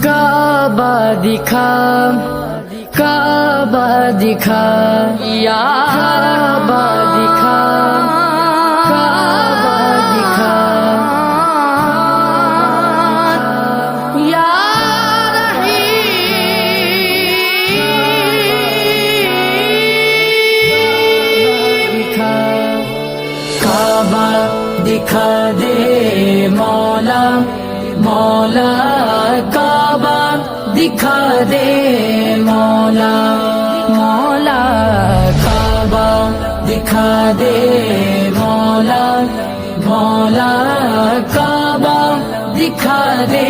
کعبہ دکھا کعبہ دکھا یا کعبہ دکھا کعبہ دکھا یا کعبہ دکھا دے مولا مولا کعبہ دکھا دے مولا مولا کعبہ دکھا دے مولا مولا کعبہ دکھا دے